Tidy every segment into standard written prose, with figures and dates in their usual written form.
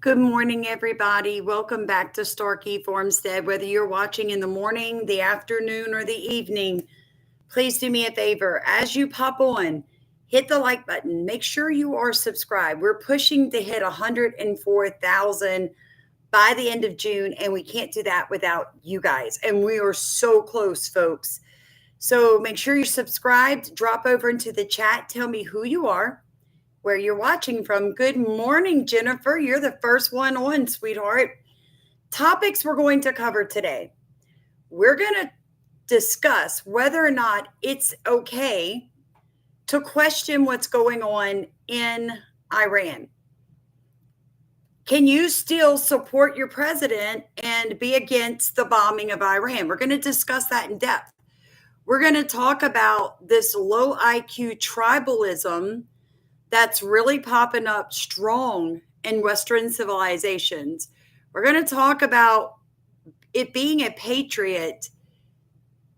Good morning, everybody. Welcome back to Starkey Farmstead. Whether you're watching in the morning, the afternoon, or the evening, please do me a favor. As you pop on, hit the like button. Make sure you are subscribed. We're pushing to hit 104,000 by the end of June, and we can't do that without you guys. And we are so close, folks. So make sure you're subscribed. Drop over into the chat. Tell me who you are, where you're watching from. Good morning, Jennifer. You're the first one on, sweetheart. Topics we're going to cover today. We're going to discuss whether or not it's okay to question what's going on in Iran. Can you still support your president and be against the bombing of Iran? We're going to discuss that in depth. We're going to talk about this low IQ tribalism that's really popping up strong in Western civilizations. We're going to talk about it being a patriot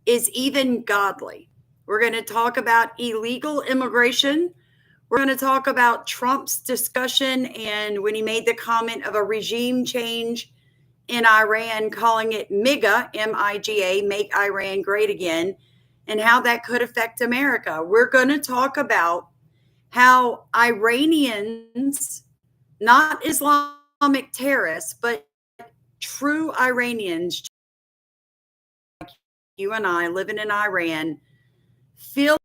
is even godly. We're going to talk about illegal immigration. We're going to talk about Trump's discussion and when he made the comment of a regime change in Iran, calling it MAGA, M-I-G-A, Make Iran Great Again, and how that could affect America. We're going to talk about how Iranians, not Islamic terrorists, but true Iranians, like you and I living in Iran, feel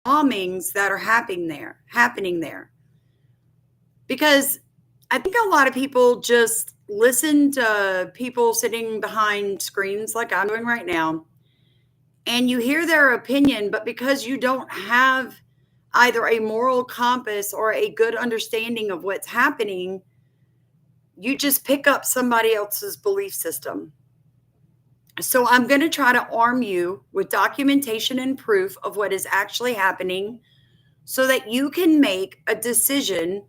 bombings that are happening there. Because I think a lot of people just listen to people sitting behind screens like I'm doing right now, and you hear their opinion, but because you don't have either a moral compass or a good understanding of what's happening, you just pick up somebody else's belief system. So I'm going to try to arm you with documentation and proof of what is actually happening so that you can make a decision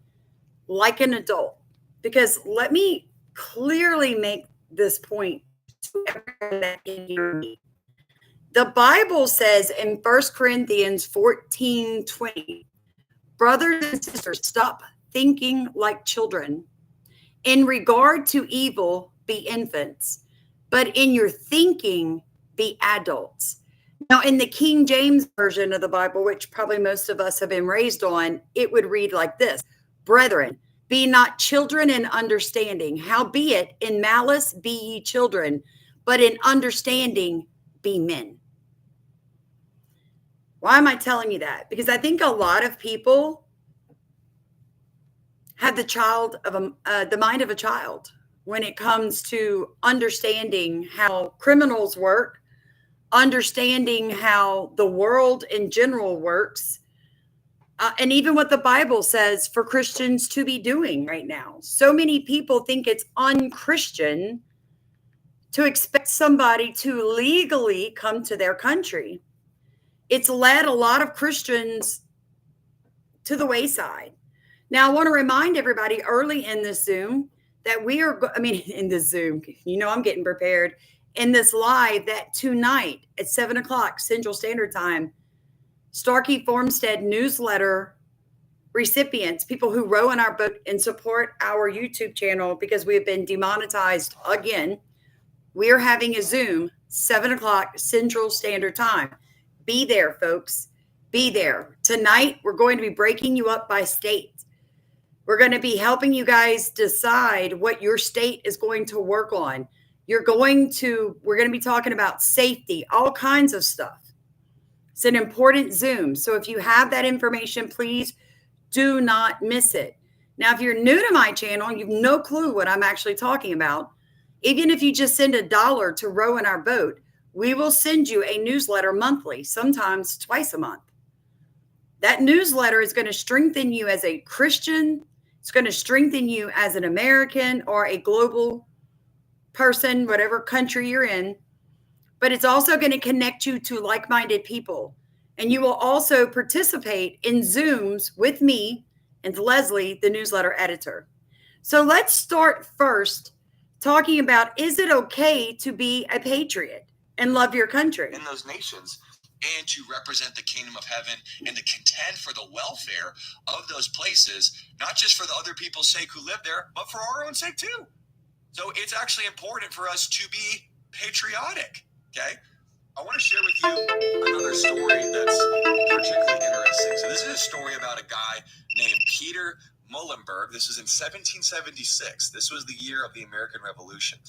like an adult. Because let me clearly make this point to everyone that can hear me. The Bible says in 1 Corinthians 14:20, brothers and sisters, stop thinking like children. In regard to evil, be infants, but in your thinking, be adults. Now, in the King James Version of the Bible, which probably most of us have been raised on, it would read like this: brethren, be not children in understanding. Howbeit, in malice be ye children, but in understanding be men. Why am I telling you that? Because I think a lot of people have the mind of a child when it comes to understanding how criminals work, understanding how the world in general works, and even what the Bible says for Christians to be doing right now. So many people think it's unchristian to expect somebody to legally come to their country. It's led a lot of Christians to the wayside. Now, I want to remind everybody early in this Zoom that in this Zoom, I'm getting prepared, in this live, that tonight at 7 o'clock Central Standard Time, Starkey Farmstead newsletter recipients, people who row in our boat and support our YouTube channel because we have been demonetized again, we are having a Zoom, 7 o'clock Central Standard Time. Be there, folks. Be there. Tonight, we're going to be breaking you up by state. We're going to be helping you guys decide what your state is going to work on. We're going to be talking about safety, all kinds of stuff. It's an important Zoom. So if you have that information, please do not miss it. Now, if you're new to my channel and you have no clue what I'm actually talking about, even if you just send $1 to row in our boat, we will send you a newsletter monthly, sometimes twice a month. That newsletter is going to strengthen you as a Christian. It's going to strengthen you as an American or a global person, whatever country you're in. But it's also going to connect you to like-minded people. And you will also participate in Zooms with me and Leslie, the newsletter editor. So let's start first talking about, is it okay to be a patriot and love your country? In those nations, and to represent the kingdom of heaven and to contend for the welfare of those places, not just for the other people's sake who live there, but for our own sake too. So it's actually important for us to be patriotic, okay? I want to share with you another story that's particularly interesting. So this is a story about a guy named Peter Muhlenberg. This is in 1776. This was the year of the American Revolution.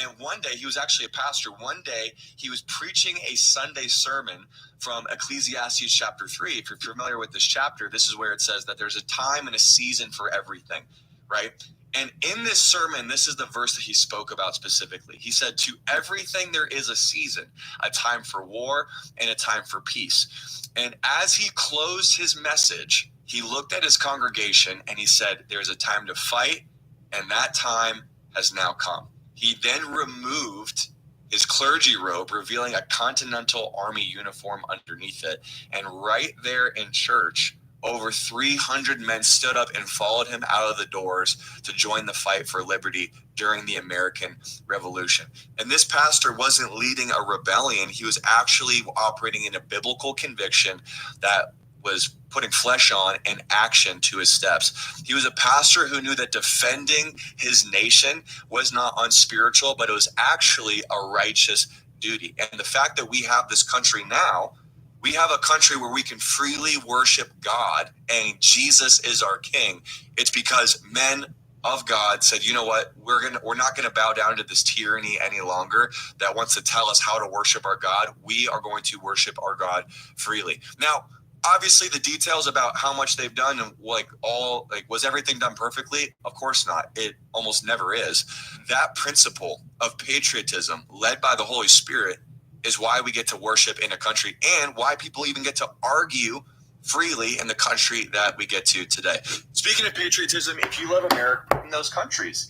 And one day, he was actually a pastor. One day, he was preaching a Sunday sermon from Ecclesiastes chapter 3. If you're familiar with this chapter, this is where it says that there's a time and a season for everything, right? And in this sermon, this is the verse that he spoke about specifically. He said, to everything there is a season, a time for war and a time for peace. And as he closed his message, he looked at his congregation and he said, there's a time to fight, and that time has now come. He then removed his clergy robe, revealing a Continental Army uniform underneath it. And right there in church, over 300 men stood up and followed him out of the doors to join the fight for liberty during the American Revolution. And this pastor wasn't leading a rebellion. He was actually operating in a biblical conviction that was putting flesh on and action to his steps. He was a pastor who knew that defending his nation was not unspiritual, but it was actually a righteous duty. And the fact that we have this country now, we have a country where we can freely worship God and Jesus is our king. It's because men of God said, you know what, we're not going to bow down to this tyranny any longer that wants to tell us how to worship our God. We are going to worship our God freely. Now, obviously the details about how much they've done and was everything done perfectly? Of course not. It almost never is. That principle of patriotism led by the Holy Spirit is why we get to worship in a country and why people even get to argue freely in the country that we get to today. Speaking of patriotism, if you love America in those countries,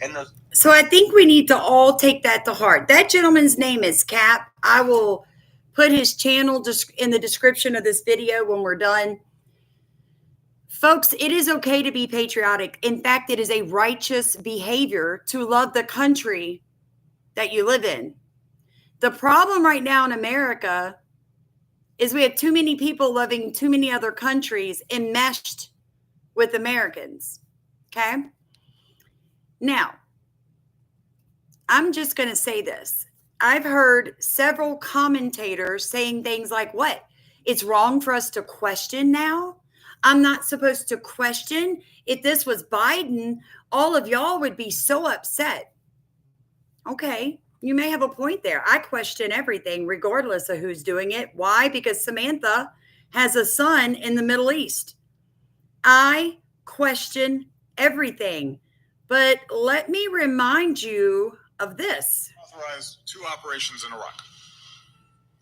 so I think we need to all take that to heart. That gentleman's name is Cap. I will put his channel in the description of this video when we're done. Folks, it is okay to be patriotic. In fact, it is a righteous behavior to love the country that you live in. The problem right now in America is we have too many people loving too many other countries enmeshed with Americans. Okay? Now, I'm just going to say this. I've heard several commentators saying things like, what? It's wrong for us to question now? I'm not supposed to question? If this was Biden, all of y'all would be so upset. Okay, you may have a point there. I question everything regardless of who's doing it. Why? Because Samantha has a son in the Middle East. I question everything. But let me remind you of this. Authorized 2 operations in Iraq.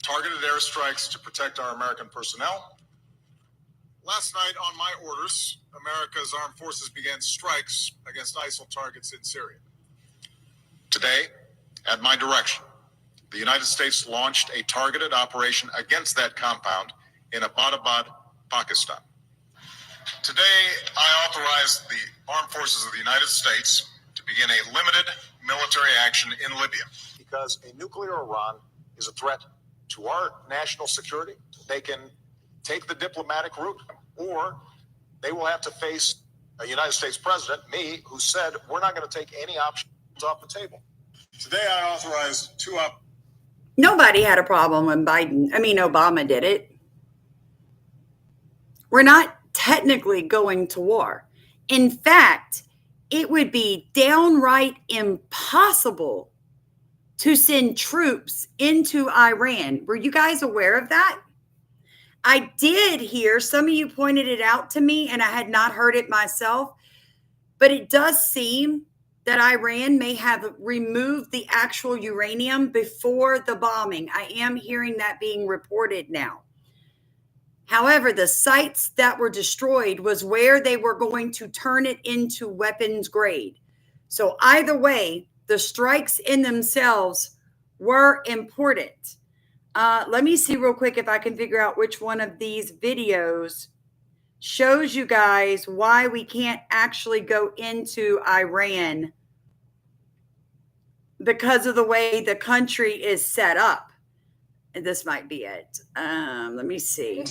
Targeted airstrikes to protect our American personnel. Last night, on my orders, America's armed forces began strikes against ISIL targets in Syria. Today, at my direction, the United States launched a targeted operation against that compound in Abbottabad, Pakistan. Today, I authorized the armed forces of the United States to begin a limited military action in Libya. Because a nuclear Iran is a threat to our national security. They can take the diplomatic route, or they will have to face a United States president, me, who said we're not going to take any options off the table. Today, I authorized 2 Nobody had a problem when Obama did it. We're not technically going to war. In fact, it would be downright impossible to send troops into Iran. Were you guys aware of that? I did hear, some of you pointed it out to me, and I had not heard it myself, but it does seem that Iran may have removed the actual uranium before the bombing. I am hearing that being reported now. However, the sites that were destroyed was where they were going to turn it into weapons grade. So either way, the strikes in themselves were important. Let me see real quick if I can figure out which one of these videos shows you guys why we can't actually go into Iran because of the way the country is set up. This might be it. Let me see.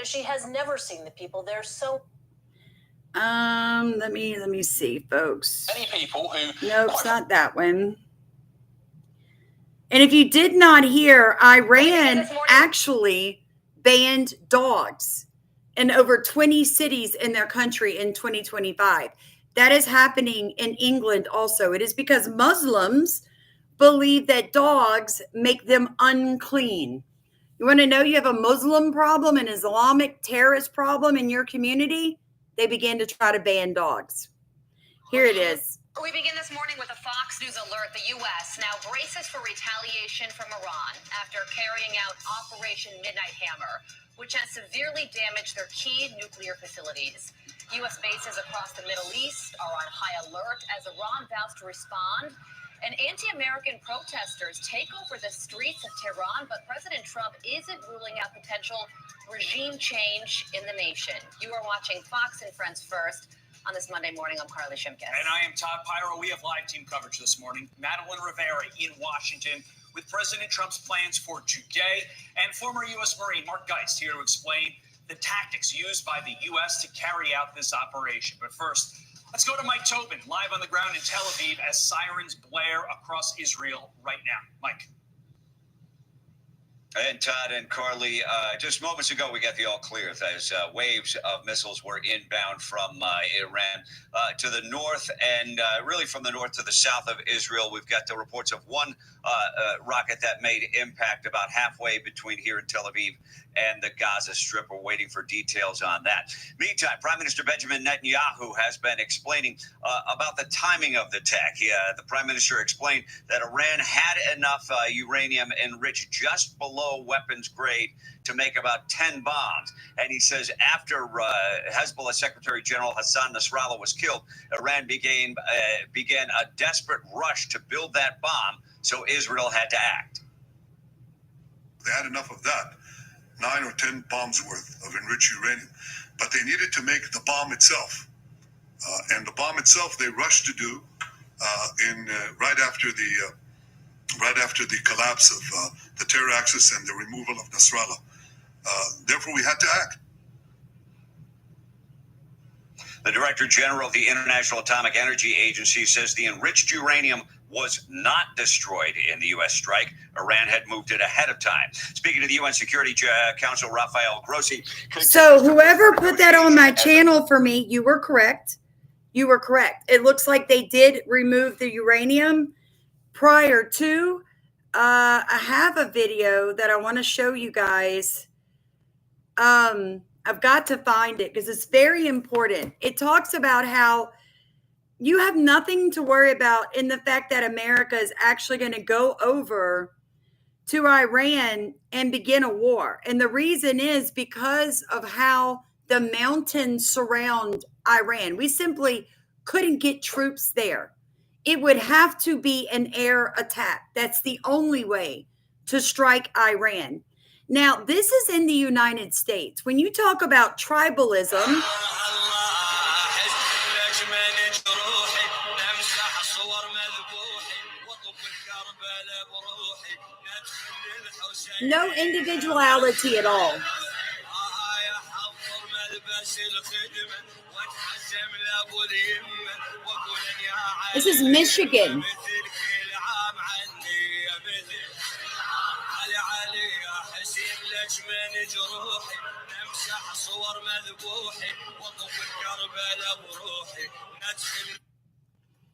She has never seen the people there, so let me see, folks. Many people who Nope, it's not that one. And if you did not hear, Iran actually banned dogs in over 20 cities in their country in 2025. That is happening in England also. It is because Muslims believe that dogs make them unclean. You want to know you have a Muslim problem, an Islamic terrorist problem in your community? They began to try to ban dogs. Here it is. We begin this morning with a Fox News alert. The U.S. now braces for retaliation from Iran after carrying out Operation Midnight Hammer, which has severely damaged their key nuclear facilities. U.S. bases across the Middle East are on high alert as Iran vows to respond. And anti-American protesters take over the streets of Tehran, but President Trump isn't ruling out potential regime change in the nation. You are watching Fox and Friends First. On this Monday morning, I'm Carly Shimkus. And I am Todd Pyro. We have live team coverage this morning. Madeline Rivera in Washington with President Trump's plans for today. And former U.S. Marine Mark Geist here to explain the tactics used by the U.S. to carry out this operation. But first, let's go to Mike Tobin, live on the ground in Tel Aviv as sirens blare across Israel right now. Mike. And Todd and Carly, just moments ago, we got the all clear as waves of missiles were inbound from Iran to the north and really from the north to the south of Israel. We've got the reports of one rocket that made impact about halfway between here in Tel Aviv and the Gaza Strip. We're waiting for details on that. Meantime, Prime Minister Benjamin Netanyahu has been explaining about the timing of the attack. The Prime Minister explained that Iran had enough uranium enriched just below weapons grade to make about 10 bombs. And he says after Hezbollah Secretary General Hassan Nasrallah was killed, Iran began a desperate rush to build that bomb, so Israel had to act. They had enough of that, 9 or 10 bombs worth of enriched uranium, but they needed to make the bomb itself. And the bomb itself they rushed to do right after the collapse of the terror axis and the removal of Nasrallah. Therefore, we had to act. The Director General of the International Atomic Energy Agency says the enriched uranium was not destroyed in the U.S. strike. Iran had moved it ahead of time. Speaking to the UN Security Council, Rafael Grossi. So whoever put that on my channel for me, you were correct. You were correct. It looks like they did remove the uranium prior to. I have a video that I want to show you guys. I've got to find it because it's very important. It talks about how you have nothing to worry about in the fact that America is actually going to go over to Iran and begin a war. And the reason is because of how the mountains surround Iran. We simply couldn't get troops there. It would have to be an air attack. That's the only way to strike Iran. Now, this is in the United States. When you talk about tribalism, no individuality at all. This is Michigan.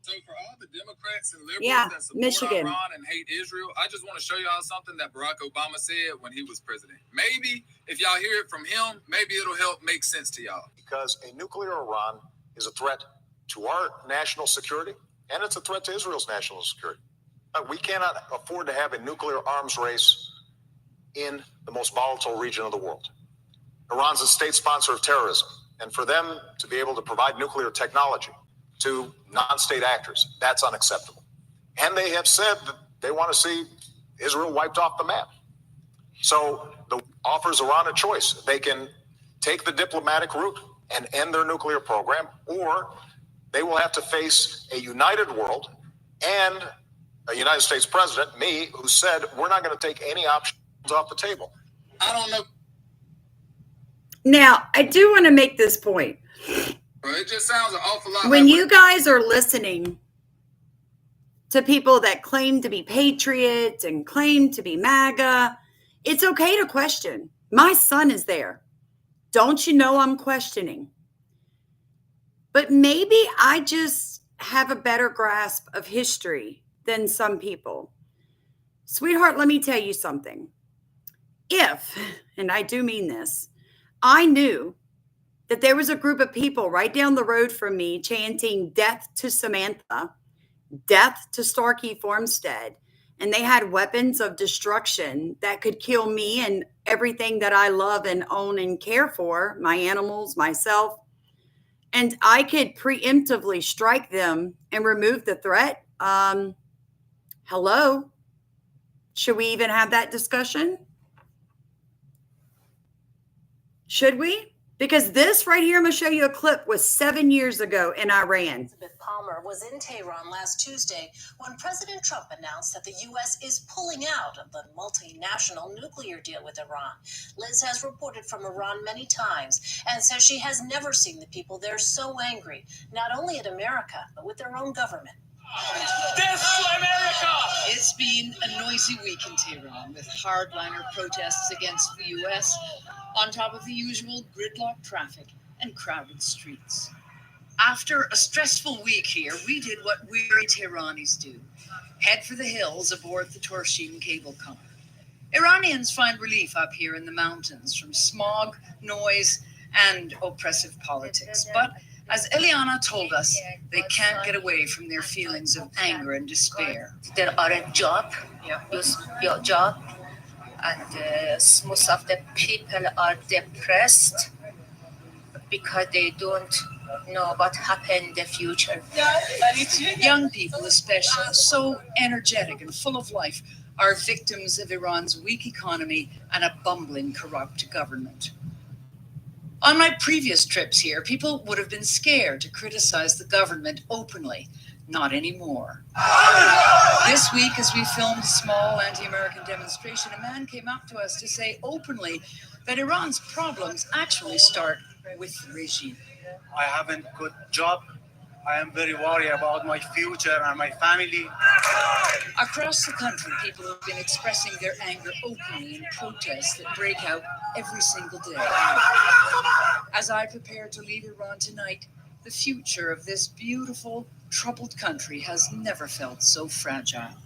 So for all the Democrats and liberals that support Michigan. Iran and hate Israel, I just want to show y'all something that Barack Obama said when he was president. Maybe if y'all hear it from him, maybe it'll help make sense to y'all. Because a nuclear Iran is a threat to our national security, and it's a threat to Israel's national security. We cannot afford to have a nuclear arms race in the most volatile region of the world. Iran's a state sponsor of terrorism, and for them to be able to provide nuclear technology to non-state actors, that's unacceptable. And they have said that they want to see Israel wiped off the map. So the offers Iran a choice. They can take the diplomatic route and end their nuclear program, or they will have to face a united world and a United States president, me, who said we're not going to take any options off the table. I don't know. Now, I do want to make this point. It just sounds an awful lot. When you guys are listening to people that claim to be patriots and claim to be MAGA, it's okay to question. My son is there. Don't you know I'm questioning? But maybe I just have a better grasp of history than some people. Sweetheart, let me tell you something. If, and I do mean this, I knew that there was a group of people right down the road from me chanting death to Samantha, death to Starkey Formstead, and they had weapons of destruction that could kill me and everything that I love and own and care for, my animals, myself, and I could preemptively strike them and remove the threat. Hello? Should we even have that discussion? Should we? Because this right here, I'm going to show you a clip, was 7 years ago in Iran. Elizabeth Palmer was in Tehran last Tuesday when President Trump announced that the U.S. is pulling out of the multinational nuclear deal with Iran. Liz has reported from Iran many times and says she has never seen the people there so angry, not only at America, but with their own government. Death to America! It's been a noisy week in Tehran with hardliner protests against the U.S. on top of the usual gridlock traffic and crowded streets. After a stressful week here, we did what weary Tehranis do, head for the hills aboard the Torshin cable car. Iranians find relief up here in the mountains from smog, noise, and oppressive politics. But as Eliana told us, they can't get away from their feelings of anger and despair. There are a job, use your job, and most of the people are depressed because they don't know what happened in the future. Young people especially, so energetic and full of life, are victims of Iran's weak economy and a bumbling, corrupt government. On my previous trips here, people would have been scared to criticize the government openly. Not anymore. This week, as we filmed a small anti-American demonstration, a man came up to us to say openly that Iran's problems actually start with the regime. I haven't got a good job. I am very worried about my future and my family. Across the country, people have been expressing their anger openly in protests that break out every single day. As I prepare to leave Iran tonight, the future of this beautiful, troubled country has never felt so fragile.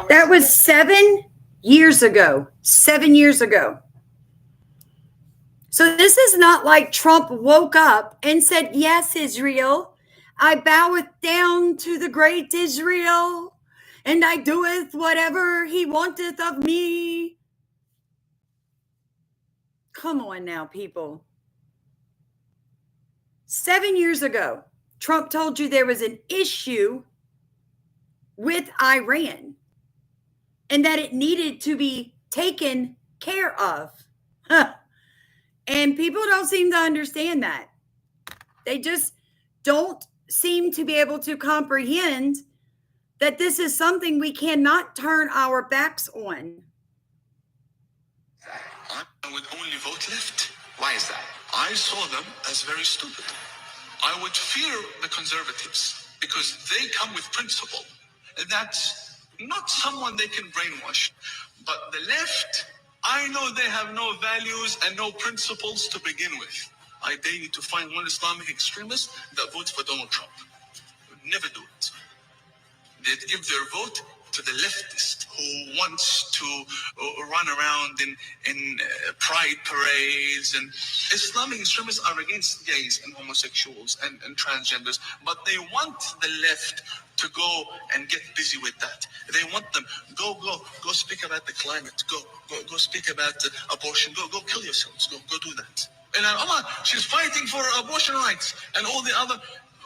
That was 7 years ago. 7 years ago. So this is not like Trump woke up and said, yes, Israel, I boweth down to the great Israel, and I doeth whatever he wanteth of me. Come on now, people. 7 years ago, Trump told you there was an issue with Iran and that it needed to be taken care of. And people don't seem to understand that. They just don't seem to be able to comprehend that this is something we cannot turn our backs on. I would only vote left. Why is that? I saw them as very stupid. I would fear the conservatives because they come with principle. That's not someone they can brainwash. But the left, I know they have no values and no principles to begin with. I dare you to find one Islamic extremist that votes for Donald Trump. Would never do it. They'd give their vote to the leftist who wants to run around in pride parades. And Islamic extremists are against gays and homosexuals and transgenders, but they want the left to go and get busy with that. They want them, go speak about the climate, go speak about abortion, go kill yourselves, go do that. And Allah, she's fighting for abortion rights and all the other,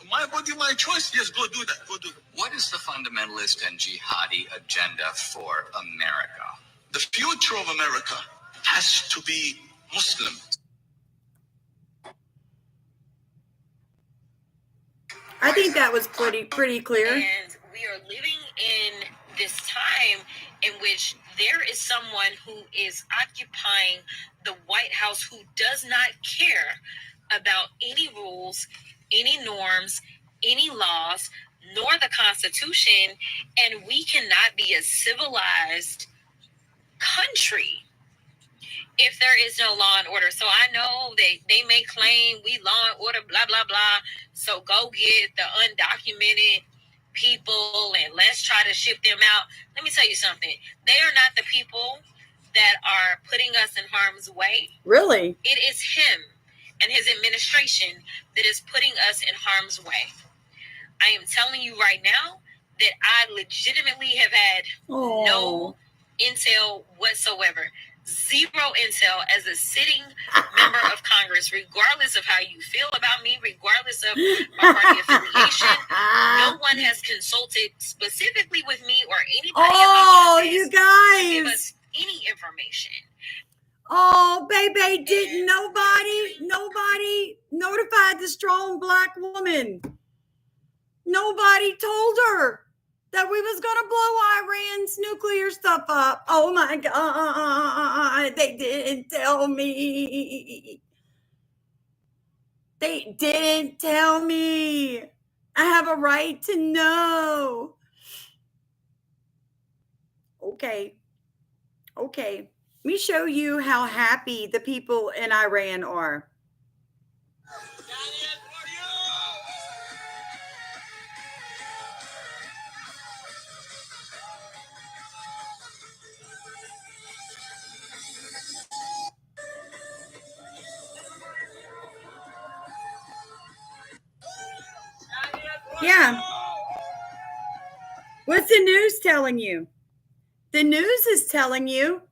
my body, my choice. Yes, go do that. What is the fundamentalist and jihadi agenda for America? The future of America has to be Muslim. I think that was pretty clear. And we are living in this time in which there is someone who is occupying the White House who does not care about any rules, any norms, any laws, nor the Constitution, and we cannot be a civilized country if there is no law and order. So I know they may claim we law and order, blah, blah, blah. So go get the undocumented people and let's try to ship them out. Let me tell you something. They are not the people that are putting us in harm's way. Really? It is him and his administration that is putting us in harm's way. I am telling you right now that I legitimately have had no intel whatsoever. Zero intel as a sitting member of Congress, regardless of how you feel about me, regardless of my party affiliation. No one has consulted specifically with me or anybody Oh, in you my office to give guys. us any information. Oh, baby, didn't nobody notified the strong black woman. Nobody told her that we was going to blow Iran's nuclear stuff up. Oh, my God. They didn't tell me. They didn't tell me. I have a right to know. Okay. Let me show you how happy the people in Iran are. Yeah. What's the news telling you? The news is telling you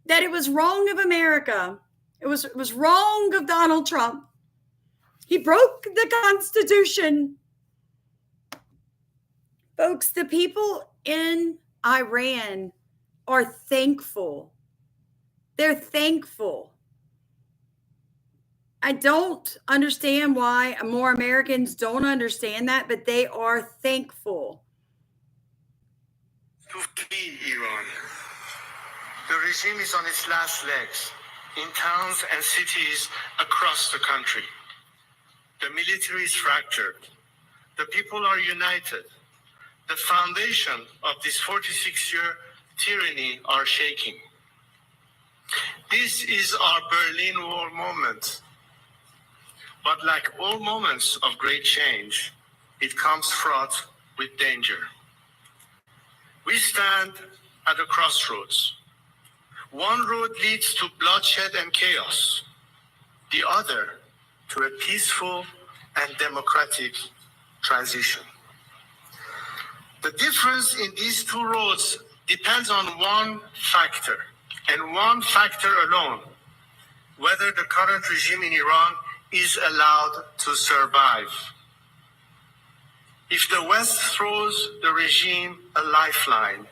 that it was wrong of America. It was wrong of Donald Trump. He broke the Constitution. Folks, the people in Iran are thankful. They're thankful. I don't understand why more Americans don't understand that, but they are thankful. To flee Iran. The regime is on its last legs in towns and cities across the country. The military is fractured. The people are united. The foundation of this 46-year tyranny are shaking. This is our Berlin Wall moment. But like all moments of great change, it comes fraught with danger. We stand at a crossroads. One road leads to bloodshed and chaos, the other to a peaceful and democratic transition. The difference in these two roads depends on one factor, and one factor alone: whether the current regime in Iran is allowed to survive. If the West throws the regime a lifeline,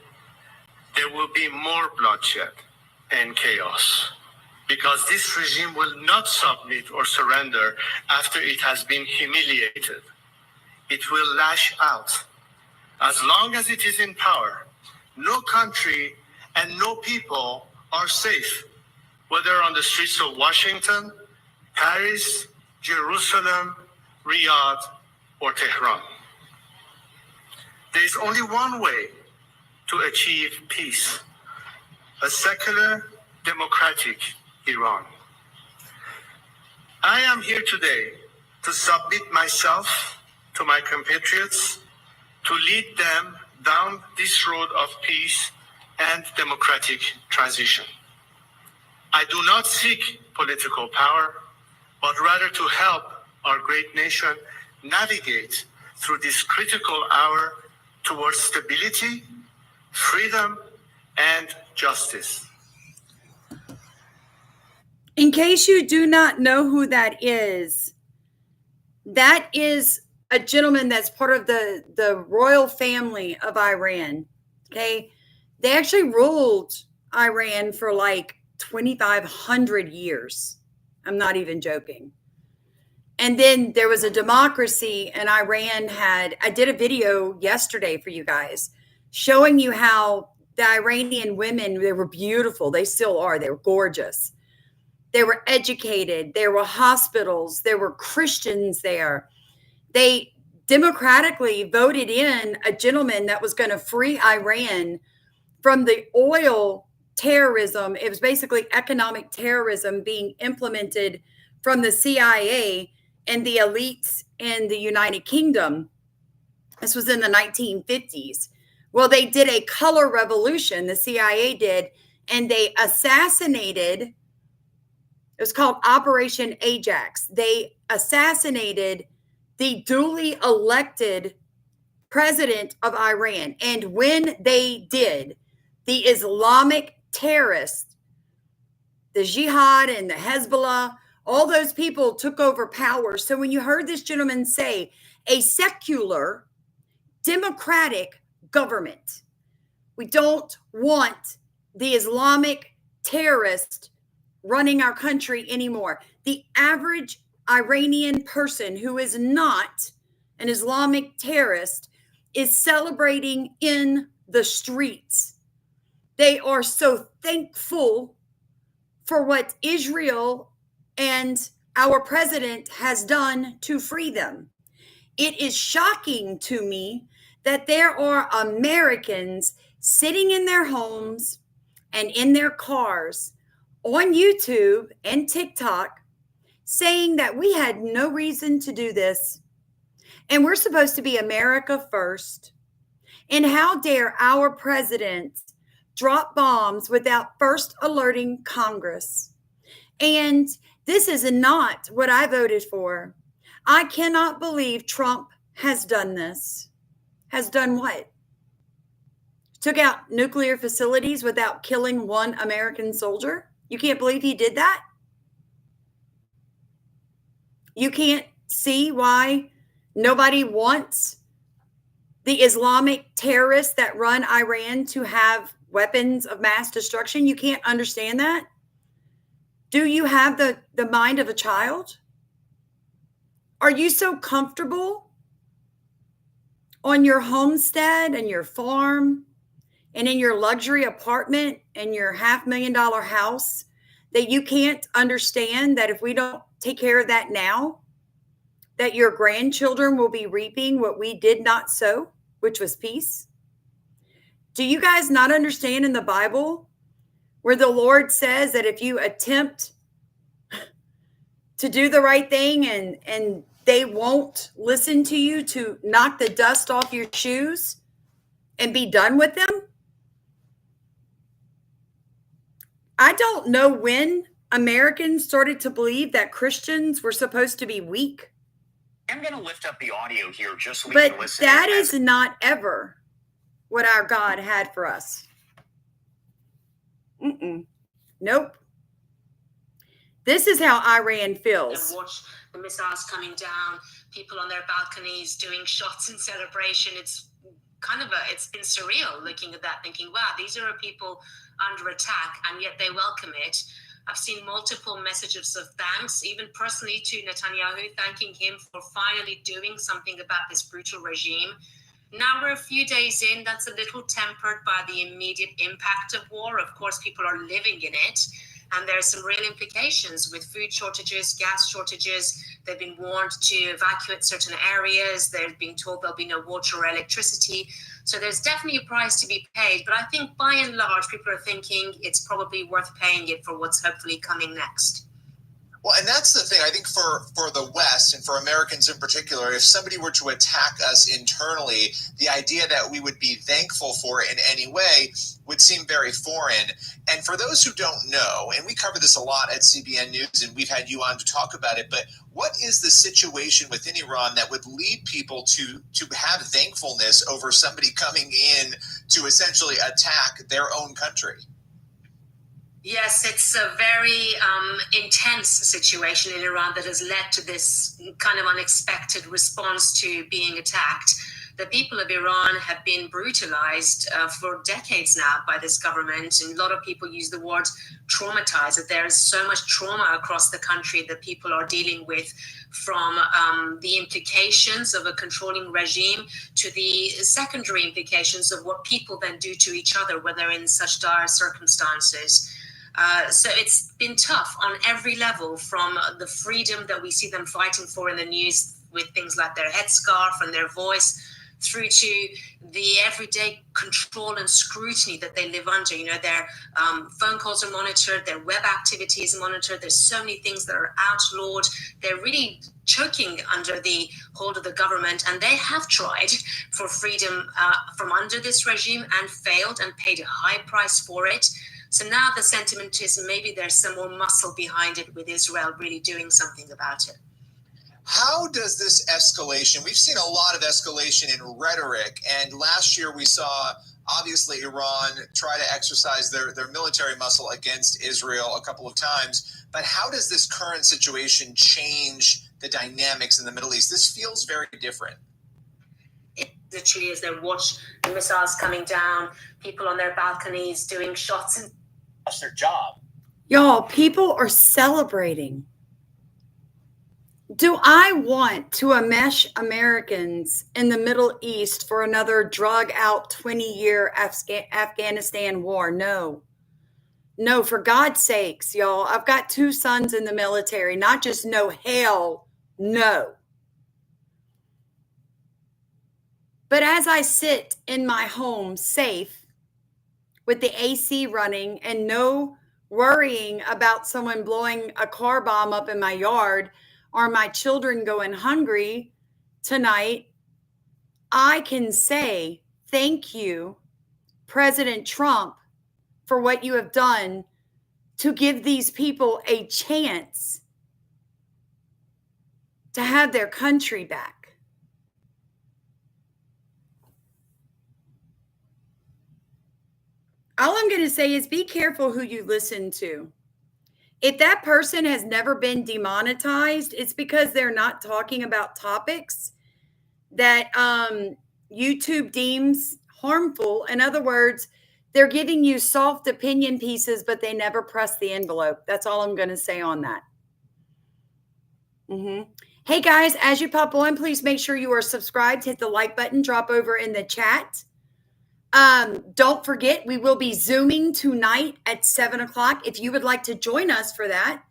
there will be more bloodshed and chaos, because this regime will not submit or surrender after it has been humiliated. It will lash out. As long as it is in power, no country and no people are safe, whether on the streets of Washington, Paris, Jerusalem, Riyadh, or Tehran. There is only one way to achieve peace: a secular, democratic Iran. I am here today to submit myself to my compatriots, to lead them down this road of peace and democratic transition. I do not seek political power, but rather to help our great nation navigate through this critical hour towards stability, freedom, and justice. In case you do not know who that is a gentleman that's part of the royal family of Iran. Okay. They actually ruled Iran for like 2,500 years. I'm not even joking. And then there was a democracy, and Iran I did a video yesterday for you guys showing you how the Iranian women, they were beautiful. They still are. They were gorgeous. They were educated. There were hospitals. There were Christians there. They democratically voted in a gentleman that was going to free Iran from the oil terrorism. It was basically economic terrorism being implemented from the CIA and the elites in the United Kingdom. This was in the 1950s. Well, they did a color revolution, the CIA did, and they assassinated, it was called Operation Ajax. They assassinated the duly elected president of Iran. And when they did, the Islamic terrorists, the Jihad and the Hezbollah, all those people took over power. So when you heard this gentleman say a secular, democratic government, we don't want the Islamic terrorist running our country anymore. The average Iranian person who is not an Islamic terrorist is celebrating in the streets. They are so thankful for what Israel and our president has done to free them. It is shocking to me that there are Americans sitting in their homes and in their cars on YouTube and TikTok saying that we had no reason to do this and we're supposed to be America first. And how dare our president drop bombs without first alerting Congress? And this is not what I voted for. I cannot believe Trump has done this. Has done what? Took out nuclear facilities without killing one American soldier? You can't believe he did that? You can't see why nobody wants the Islamic terrorists that run Iran to have weapons of mass destruction? You can't understand that? Do you have the mind of a child? Are you so comfortable on your homestead and your farm and in your luxury apartment and your $500,000 house that you can't understand that if we don't take care of that now, that your grandchildren will be reaping what we did not sow, which was peace? Do you guys not understand in the Bible where the Lord says that if you attempt to do the right thing and they won't listen to you, to knock the dust off your shoes and be done with them? I don't know when Americans started to believe that Christians were supposed to be weak. I'm going to lift up the audio here just so we But can listen. that is not ever what our God had for us. Nope. This is how Iran feels. Watch the missiles coming down, people on their balconies doing shots in celebration. It's kind of it's been surreal looking at that, thinking, wow, these are people under attack, and yet they welcome it. I've seen multiple messages of thanks, even personally to Netanyahu, thanking him for finally doing something about this brutal regime. Now we're a few days in, that's a little tempered by the immediate impact of war. Of course, people are living in it, and there are some real implications with food shortages, gas shortages. They've been warned to evacuate certain areas. They're being told there'll be no water or electricity. So there's definitely a price to be paid. But I think by and large, people are thinking it's probably worth paying it for what's hopefully coming next. Well, and that's the thing. I think for the West and for Americans in particular, if somebody were to attack us internally, the idea that we would be thankful for it in any way would seem very foreign. And for those who don't know, and we cover this a lot at CBN News, and we've had you on to talk about it, but what is the situation within Iran that would lead people to have thankfulness over somebody coming in to essentially attack their own country? Yes, it's a very intense situation in Iran that has led to this kind of unexpected response to being attacked. The people of Iran have been brutalized for decades now by this government. And a lot of people use the word traumatized, that there is so much trauma across the country that people are dealing with, from the implications of a controlling regime to the secondary implications of what people then do to each other when they're in such dire circumstances. So it's been tough on every level, from the freedom that we see them fighting for in the news with things like their headscarf and their voice, through to the everyday control and scrutiny that they live under. You know, their phone calls are monitored, their web activities are monitored. There's so many things that are outlawed. They're really choking under the hold of the government, and they have tried for freedom from under this regime and failed and paid a high price for it. So now the sentiment is maybe there's some more muscle behind it, with Israel really doing something about it. How does this escalation, we've seen a lot of escalation in rhetoric, and last year we saw, obviously, Iran try to exercise their military muscle against Israel a couple of times, but how does this current situation change the dynamics in the Middle East? This feels very different. It literally is. They watch the missiles coming down, people on their balconies doing shots, and that's their job. Y'all, people are celebrating. Do I want to enmesh Americans in the Middle East for another drug-out 20-year Afghanistan war? No. No, for God's sakes, y'all. I've got 2 sons in the military. Not just no, hell no. But as I sit in my home safe with the AC running and no worrying about someone blowing a car bomb up in my yard, or my children going hungry tonight, I can say thank you, President Trump, for what you have done to give these people a chance to have their country back. All I'm going to say is be careful who you listen to. If that person has never been demonetized, it's because they're not talking about topics that YouTube deems harmful. In other words, they're giving you soft opinion pieces, but they never press the envelope. That's all I'm going to say on that. Hey, guys, as you pop on, please make sure you are subscribed. Hit the like button. Drop over in the chat. Don't forget, we will be Zooming tonight at 7 o'clock. If you would like to join us for that,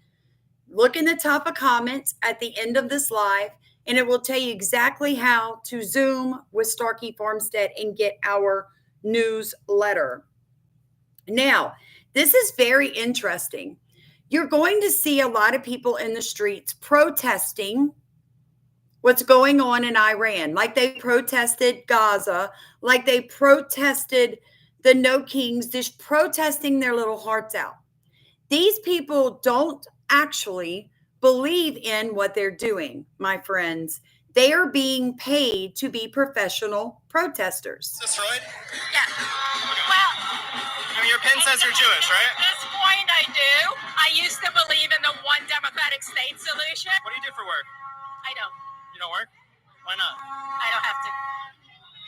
look in the top of comments at the end of this live, and it will tell you exactly how to Zoom with Starkey Farmstead and get our newsletter. Now, this is very interesting. You're going to see a lot of people in the streets protesting what's going on in Iran, like they protested Gaza, like they protested the No Kings, just protesting their little hearts out. These people don't actually believe in what they're doing, my friends. They are being paid to be professional protesters. Is this right? Yeah. Well, I mean, your pin says you're Jewish, right? at this point I do. I used to believe in the one democratic state solution. What do you do for work? I don't. You don't work? Why not? I don't have to.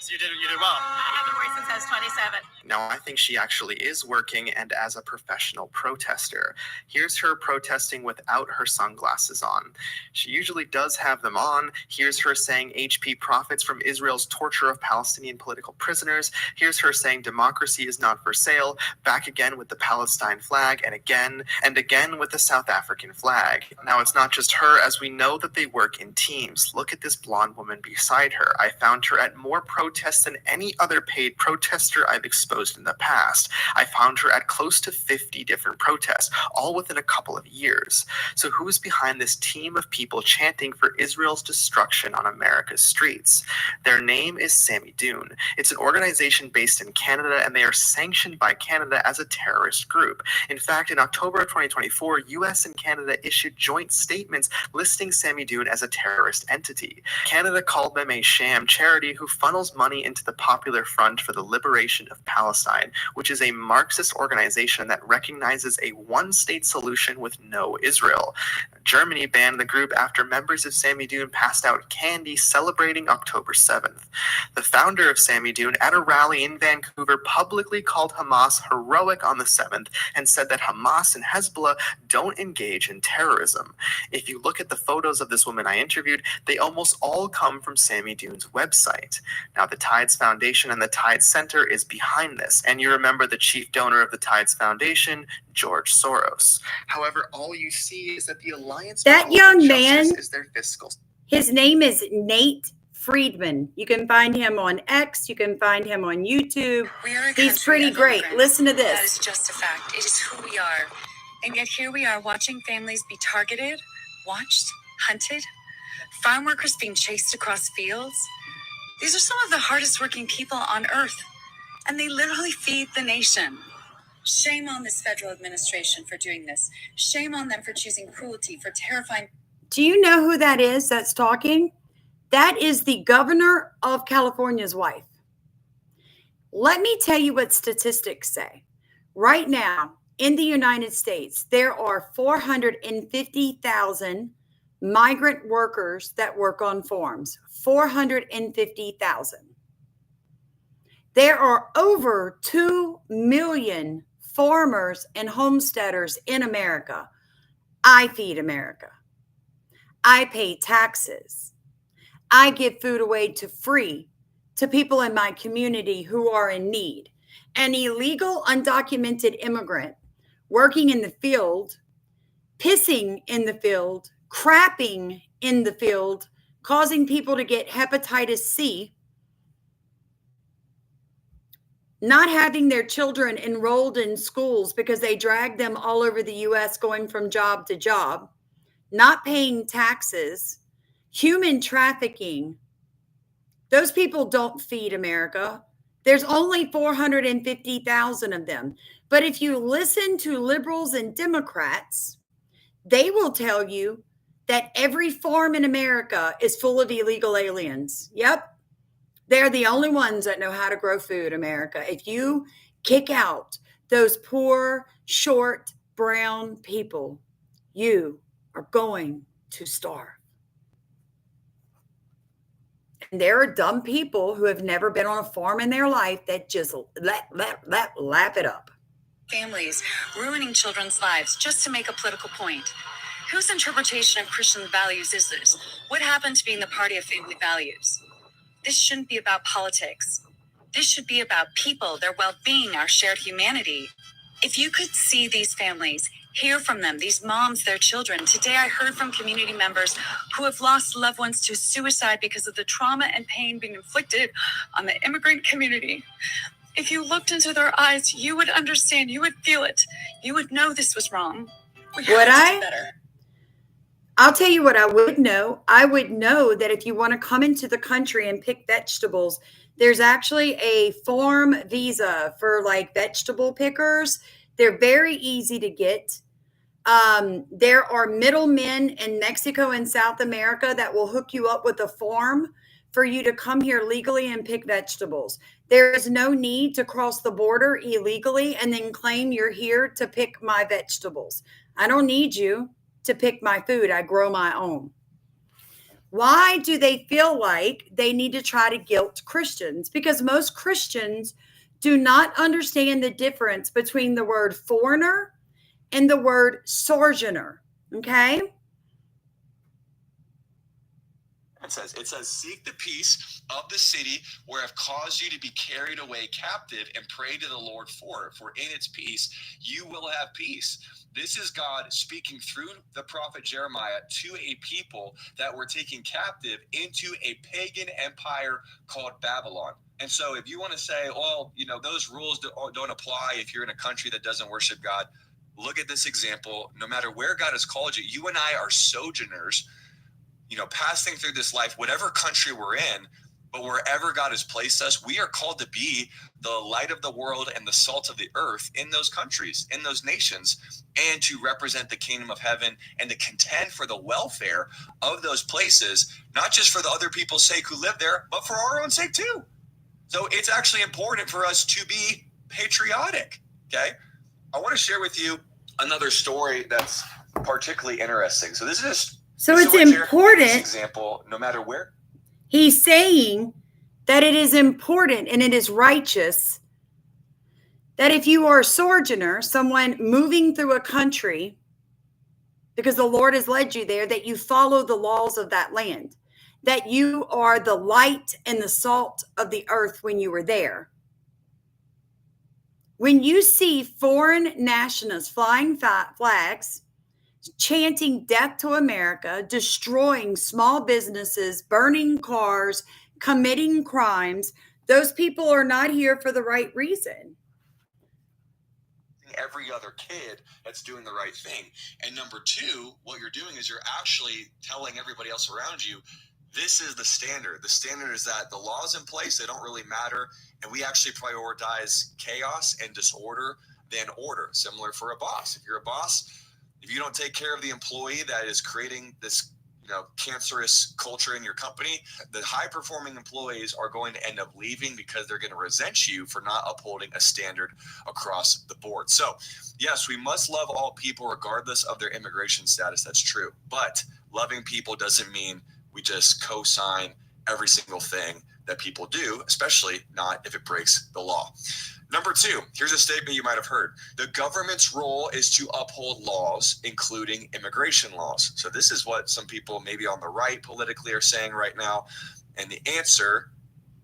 So you did well. I haven't worked since I was 27. No, I think she actually is working, and as a professional protester. Here's her protesting without her sunglasses on. She usually does have them on. Here's her saying HP profits from Israel's torture of Palestinian political prisoners. Here's her saying democracy is not for sale. Back again with the Palestine flag, and again with the South African flag. Now, it's not just her, as we know that they work in teams. Look at this blonde woman beside her. I found her at more protests than any other paid protester I've exposed in the past. I found her at close to 50 different protests, all within a couple of years. So who's behind this team of people chanting for Israel's destruction on America's streets? Their name is Sammy Dune. It's an organization based in Canada, and they are sanctioned by Canada as a terrorist group. In fact, in October of 2024, US and Canada issued joint statements listing Sammy Dune as a terrorist entity. Canada called them a sham charity who funnels money into the Popular Front for the Liberation of Palestine, which is a Marxist organization that recognizes a one-state solution with no Israel. Germany banned the group after members of Sammy Dune passed out candy celebrating October 7th. The founder of Sammy Dune at a rally in Vancouver publicly called Hamas heroic on the 7th and said that Hamas and Hezbollah don't engage in terrorism. If you look at the photos of this woman I interviewed, they almost all come from Sammy Dune's website. Now, the Tides Foundation and the Tides Center is behind this, and you remember the chief donor of the Tides Foundation, George Soros. However, all you see is that the Alliance that for young Global man, Justice is their fiscal. His name is Nate Friedman. You can find him on X. You can find him on YouTube. He's pretty great. Listen to this. That is just a fact. It is who we are. And yet here we are watching families be targeted, watched, hunted, farm workers being chased across fields. These are some of the hardest working people on earth, and they literally feed the nation. Shame on this federal administration for doing this. Shame on them for choosing cruelty, for terrifying. Do you know who that is that's talking? That is the governor of California's wife. Let me tell you what statistics say. Right now, in the United States, there are 450,000 migrant workers that work on farms. 450,000. There are over 2 million farmers and homesteaders in America. I feed America. I pay taxes. I give food away to free to people in my community who are in need. An illegal, undocumented immigrant working in the field, pissing in the field, crapping in the field, causing people to get hepatitis C, not having their children enrolled in schools because they drag them all over the U.S. going from job to job, not paying taxes, human trafficking. Those people don't feed America. There's only 450,000 of them. But if you listen to liberals and Democrats, they will tell you that every farm in America is full of illegal aliens. Yep. They're the only ones that know how to grow food, America. If you kick out those poor, short, brown people, you are going to starve. And there are dumb people who have never been on a farm in their life that just lap it up. Families ruining children's lives just to make a political point. Whose interpretation of Christian values is this? What happened to being the party of family values? This shouldn't be about politics. This should be about people, their well-being, our shared humanity. If you could see these families, hear from them, these moms, their children. Today I heard from community members who have lost loved ones to suicide because of the trauma and pain being inflicted on the immigrant community. If you looked into their eyes, you would understand, you would feel it. You would know this was wrong. We have to do better. I'll tell you what I would know. I would know that if you want to come into the country and pick vegetables, there's actually a farm visa for like vegetable pickers. They're very easy to get. There are middlemen in Mexico and South America that will hook you up with a farm for you to come here legally and pick vegetables. There is no need to cross the border illegally and then claim you're here to pick my vegetables. I don't need you to pick my food. I grow my own. Why do they feel like they need to try to guilt Christians? Because most Christians do not understand the difference between the word foreigner and the word sojourner. Okay? It says, seek the peace of the city where I've caused you to be carried away captive, and pray to the Lord for it. For in its peace, you will have peace. This is God speaking through the prophet Jeremiah to a people that were taken captive into a pagan empire called Babylon. And so if you want to say, well, you know, those rules don't apply if you're in a country that doesn't worship God, look at this example. No matter where God has called you, you and I are sojourners, you know, passing through this life, whatever country we're in, but wherever God has placed us, we are called to be the light of the world and the salt of the earth in those countries, in those nations, and to represent the kingdom of heaven and to contend for the welfare of those places, not just for the other people's sake who live there, but for our own sake too. So it's actually important for us to be patriotic, okay? I want to share with you another story that's particularly interesting. So this is just so it's important. Example, no matter where. He's saying that it is important and it is righteous that if you are a sojourner, someone moving through a country, because the Lord has led you there, that you follow the laws of that land, that you are the light and the salt of the earth when you were there. When you see foreign nationalists flying flags, chanting death to America, destroying small businesses, burning cars, committing crimes, those people are not here for the right reason. Every other kid that's doing the right thing. And number two, what you're doing is you're actually telling everybody else around you, this is the standard. The standard is that the laws in place, they don't really matter. And we actually prioritize chaos and disorder than order. Similar for a boss. If you're a boss, if you don't take care of the employee that is creating this cancerous culture in your company, the high performing employees are going to end up leaving because they're going to resent you for not upholding a standard across the board. So yes, we must love all people regardless of their immigration status. That's true. But loving people doesn't mean we just co-sign every single thing that people do, especially not if it breaks the law. Number two, here's a statement you might have heard. The government's role is to uphold laws, including immigration laws. So this is what some people maybe on the right politically are saying right now. And the answer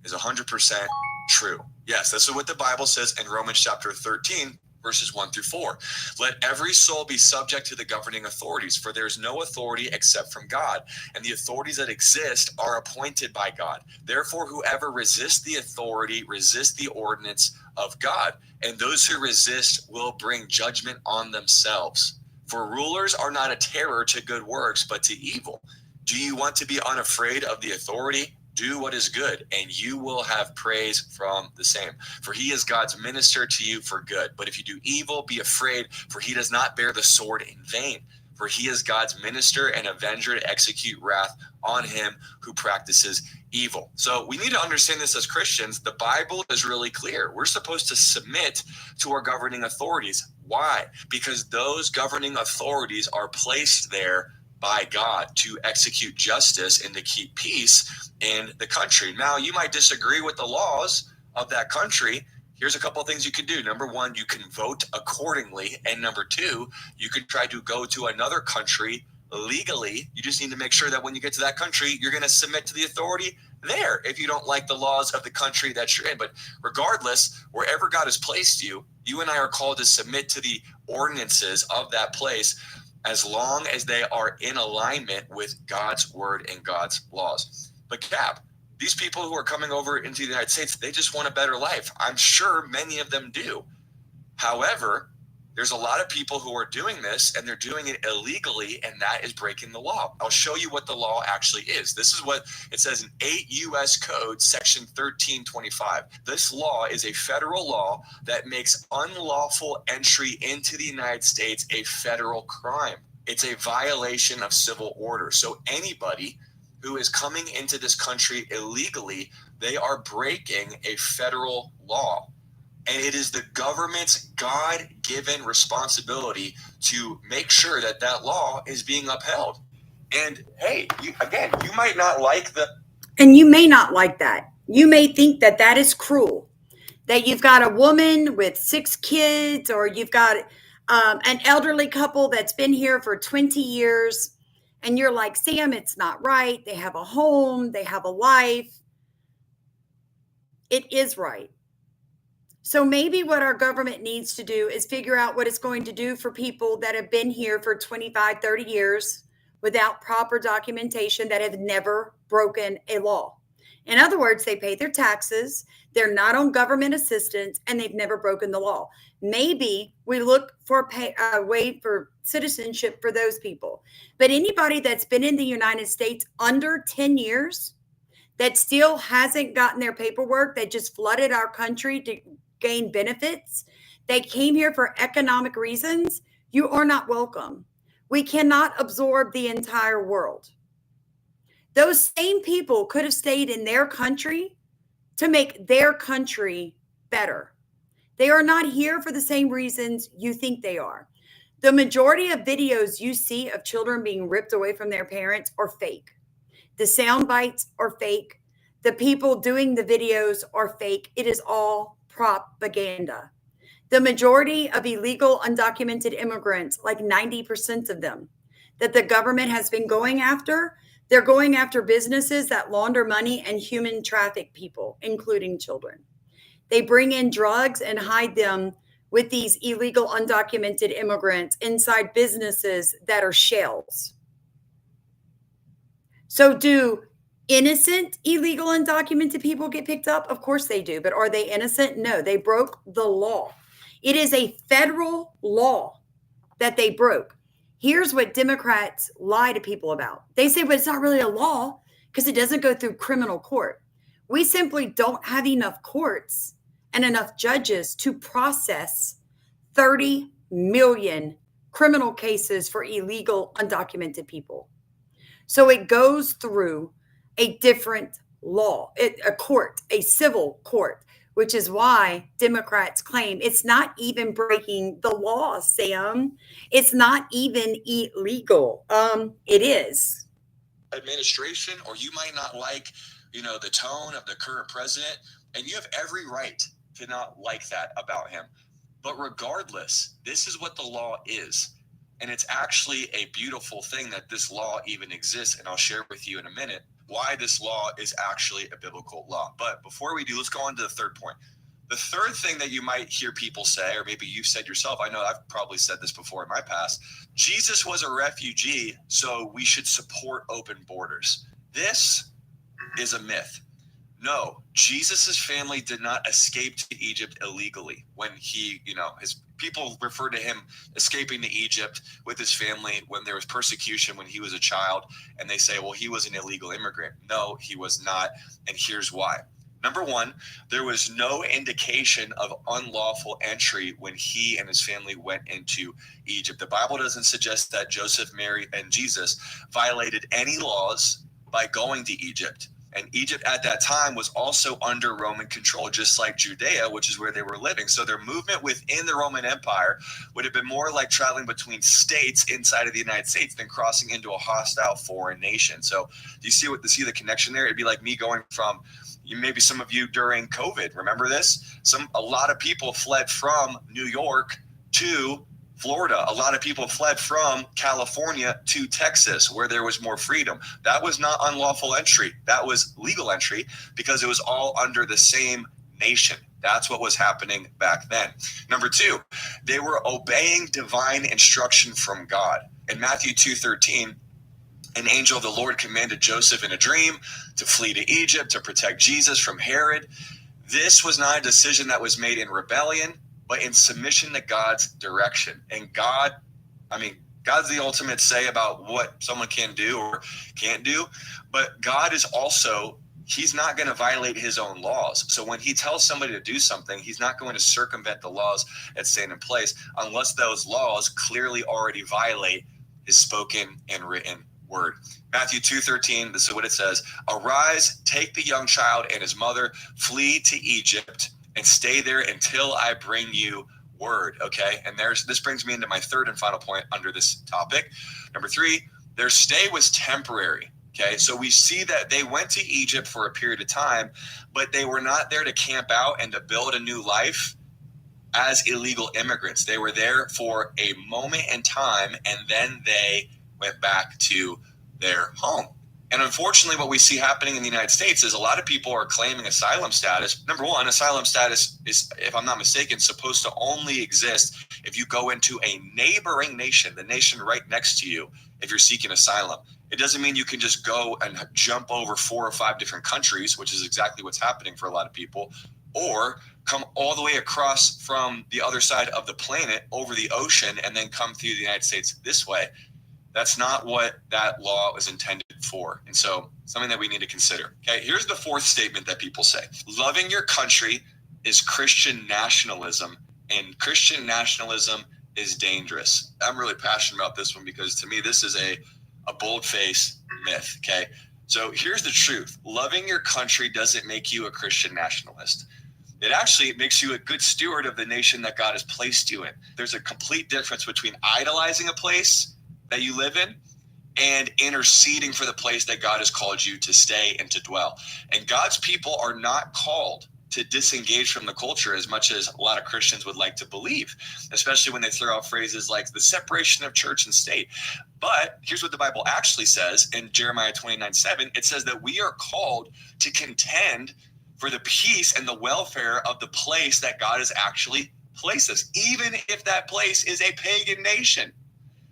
is 100% true. Yes, this is what the Bible says in Romans chapter 13, verses 1 through 4. Let every soul be subject to the governing authorities, for there is no authority except from God, and the authorities that exist are appointed by God. Therefore, whoever resists the authority resists the ordinance of God, and those who resist will bring judgment on themselves. For rulers are not a terror to good works, but to evil. Do you want to be unafraid of the authority? Do what is good, and you will have praise from the same. For he is God's minister to you for good. But if you do evil, be afraid, for he does not bear the sword in vain. For he is God's minister and avenger to execute wrath on him who practices evil. So we need to understand this as Christians. The Bible is really clear. We're supposed to submit to our governing authorities. Why? Because those governing authorities are placed there by God to execute justice and to keep peace in the country. Now, you might disagree with the laws of that country. Here's a couple of things you can do. Number one, you can vote accordingly. And number two, you can try to go to another country legally. You just need to make sure that when you get to that country, you're going to submit to the authority there if you don't like the laws of the country that you're in. But regardless, wherever God has placed you, you and I are called to submit to the ordinances of that place, as long as they are in alignment with God's word and God's laws. But Cap, these people who are coming over into the United States, they just want a better life. I'm sure many of them do. However, there's a lot of people who are doing this, and they're doing it illegally, and that is breaking the law. I'll show you what the law actually is. This is what it says in 8 U.S. Code, Section 1325. This law is a federal law that makes unlawful entry into the United States a federal crime. It's a violation of civil order. So anybody who is coming into this country illegally, they are breaking a federal law. And it is the government's God-given responsibility to make sure that that law is being upheld. And hey, you might not like and you may not like that. You may think that that is cruel, that you've got a woman with 6 kids, or you've got an elderly couple that's been here for 20 years. And you're like, Sam, it's not right. They have a home. They have a life. It is right. So maybe what our government needs to do is figure out what it's going to do for people that have been here for 25, 30 years without proper documentation, that have never broken a law. In other words, they pay their taxes, they're not on government assistance, and they've never broken the law. Maybe we look for a way for citizenship for those people. But anybody that's been in the United States under 10 years that still hasn't gotten their paperwork, that just flooded our country to gain benefits, they came here for economic reasons, you are not welcome. We cannot absorb the entire world. Those same people could have stayed in their country to make their country better. They are not here for the same reasons you think they are. The majority of videos you see of children being ripped away from their parents are fake. The sound bites are fake. The people doing the videos are fake. It is all propaganda. The majority of illegal undocumented immigrants, like 90% of them, that the government has been going after, they're going after businesses that launder money and human traffic people, including children. They bring in drugs and hide them with these illegal undocumented immigrants inside businesses that are shells. So do innocent illegal undocumented people get picked up? Of course they do. But are they innocent? No, they broke the law. It is a federal law that they broke. Here's what Democrats lie to people about. They say, but it's not really a law because it doesn't go through criminal court. We simply don't have enough courts and enough judges to process 30 million criminal cases for illegal undocumented people. So it goes through a different law, a court, a civil court, which is why Democrats claim it's not even breaking the law, Sam. It's not even illegal. It is. Administration, or you might not like, the tone of the current president, and you have every right to not like that about him. But regardless, this is what the law is. And it's actually a beautiful thing that this law even exists. And I'll share with you in a minute why this law is actually a biblical law. But before we do, let's go on to the third point. The third thing that you might hear people say, or maybe you've said yourself, I know I've probably said this before in my past, Jesus was a refugee, so we should support open borders. This is a myth. No, Jesus's family did not escape to Egypt illegally. When he, his people refer to him escaping to Egypt with his family when there was persecution when he was a child, and they say, well, he was an illegal immigrant. No, he was not, and here's why. Number one, there was no indication of unlawful entry when he and his family went into Egypt. The Bible doesn't suggest that Joseph, Mary, and Jesus violated any laws by going to Egypt. And Egypt at that time was also under Roman control, just like Judea, which is where they were living. So their movement within the Roman Empire would have been more like traveling between states inside of the United States than crossing into a hostile foreign nation. So do you see the connection there? It'd be like me going from, maybe some of you during COVID, remember this? A lot of people fled from New York to Florida. A lot of people fled from California to Texas, where there was more freedom. That was not unlawful entry. That was legal entry because it was all under the same nation. That's what was happening back then. Number two, they were obeying divine instruction from God. In Matthew 2:13, an angel of the Lord commanded Joseph in a dream to flee to Egypt to protect Jesus from Herod. This was not a decision that was made in rebellion, but in submission to God's direction. And God's the ultimate say about what someone can do or can't do. But God is also, he's not going to violate his own laws. So when he tells somebody to do something, he's not going to circumvent the laws that stand in place unless those laws clearly already violate his spoken and written word. Matthew 2:13, this is what it says. Arise, take the young child and his mother, flee to Egypt, and stay there until I bring you word. Okay. And this brings me into my third and final point under this topic. Number three, their stay was temporary. Okay. So we see that they went to Egypt for a period of time, but they were not there to camp out and to build a new life as illegal immigrants. They were there for a moment in time, and then they went back to their home. And unfortunately, what we see happening in the United States is a lot of people are claiming asylum status. Number one, asylum status is, if I'm not mistaken, supposed to only exist if you go into a neighboring nation, the nation right next to you, if you're seeking asylum. It doesn't mean you can just go and jump over 4 or 5 different countries, which is exactly what's happening for a lot of people, or come all the way across from the other side of the planet over the ocean and then come through the United States this way. That's not what that law was intended for. And so something that we need to consider. Okay, here's the fourth statement that people say. Loving your country is Christian nationalism, and Christian nationalism is dangerous. I'm really passionate about this one because to me, this is a bold-faced myth. Okay, so here's the truth. Loving your country doesn't make you a Christian nationalist. It actually makes you a good steward of the nation that God has placed you in. There's a complete difference between idolizing a place that you live in and interceding for the place that God has called you to stay and to dwell. And God's people are not called to disengage from the culture as much as a lot of Christians would like to believe, especially when they throw out phrases like the separation of church and state. But here's what the Bible actually says in Jeremiah 29:7. It says that we are called to contend for the peace and the welfare of the place that God has actually placed us, even if that place is a pagan nation.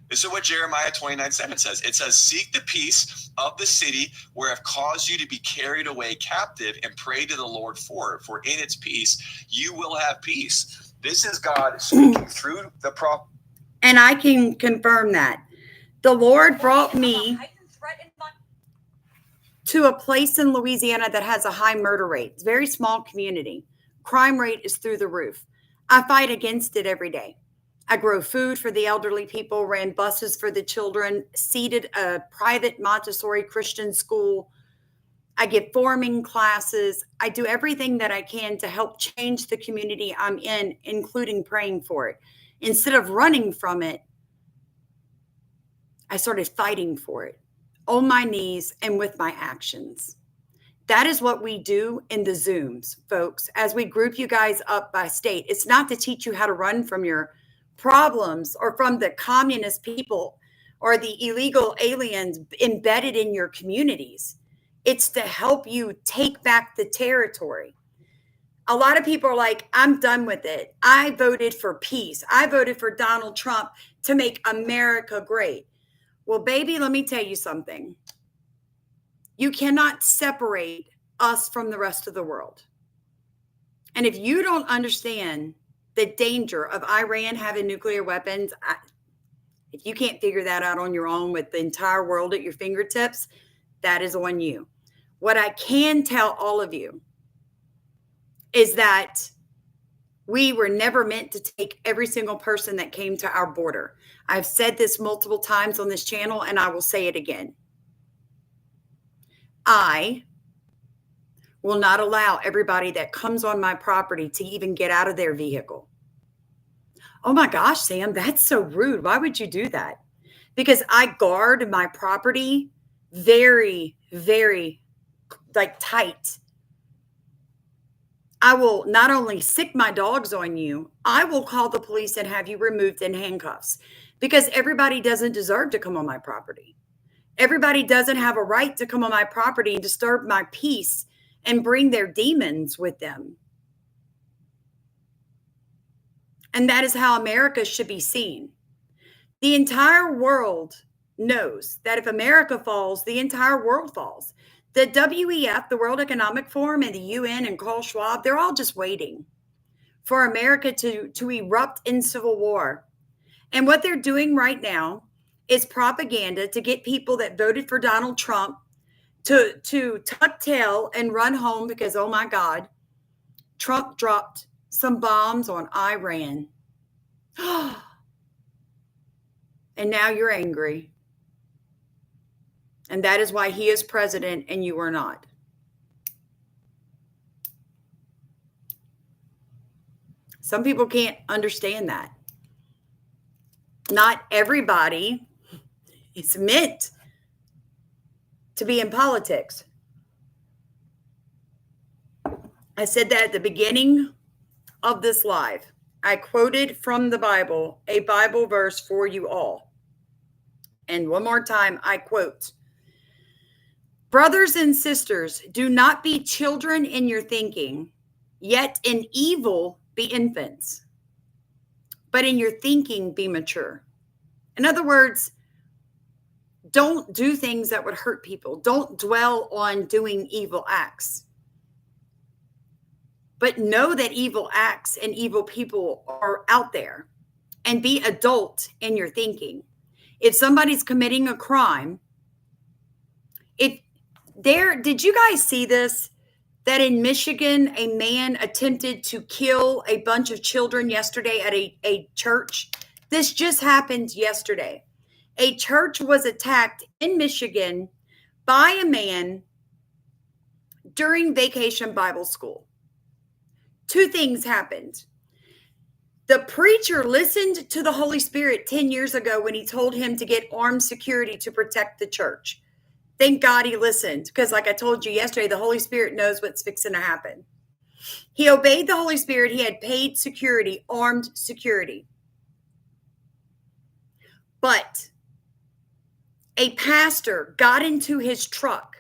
This is what Jeremiah 29:7 says. It says, seek the peace of the city where I've caused you to be carried away captive, and pray to the Lord for it. For in its peace, you will have peace. This is God speaking through the prophet. And I can confirm that. The Lord brought me to a place in Louisiana that has a high murder rate. It's a very small community. Crime rate is through the roof. I fight against it every day. I grow food for the elderly people, ran buses for the children, seeded a private Montessori Christian school. I give forming classes. I do everything that I can to help change the community I'm in, including praying for it. Instead of running from it, I started fighting for it on my knees and with my actions. That is what we do in the Zooms, folks, as we group you guys up by state. It's not to teach you how to run from your problems or from the communist people or the illegal aliens embedded in your communities. It's to help you take back the territory. A lot of people are like, I'm done with it. I voted for peace. I voted for Donald Trump to make America great. Well, baby, let me tell you something. You cannot separate us from the rest of the world. And if you don't understand the danger of Iran having nuclear weapons, if you can't figure that out on your own with the entire world at your fingertips, that is on you. What I can tell all of you is that we were never meant to take every single person that came to our border. I've said this multiple times on this channel, and I will say it again. I will not allow everybody that comes on my property to even get out of their vehicle. Oh my gosh, Sam, that's so rude. Why would you do that? Because I guard my property very, very tight. I will not only sick my dogs on you, I will call the police and have you removed in handcuffs, because everybody doesn't deserve to come on my property. Everybody doesn't have a right to come on my property and disturb my peace and bring their demons with them. And that is how America should be seen. The entire world knows that if America falls, the entire world falls. The WEF, the World Economic Forum, and the UN and Carl Schwab, they're all just waiting for America to erupt in civil war. And what they're doing right now is propaganda to get people that voted for Donald Trump to tuck tail and run home because, oh my God, Trump dropped some bombs on Iran. And now you're angry. And that is why he is president and you are not. Some people can't understand that. Not everybody is meant to be in politics. I said that at the beginning of this live. I quoted from the Bible, a Bible verse for you all. And one more time, I quote, brothers and sisters, do not be children in your thinking, yet in evil be infants, but in your thinking be mature. In other words, don't do things that would hurt people. Don't dwell on doing evil acts. But know that evil acts and evil people are out there, and be adult in your thinking. If somebody's committing a crime, did you guys see this? That in Michigan, a man attempted to kill a bunch of children yesterday at a church. This just happened yesterday. A church was attacked in Michigan by a man during Vacation Bible School. Two things happened. The preacher listened to the Holy Spirit 10 years ago when he told him to get armed security to protect the church. Thank God he listened, because like I told you yesterday, the Holy Spirit knows what's fixing to happen. He obeyed the Holy Spirit. He had paid security, armed security. But a pastor got into his truck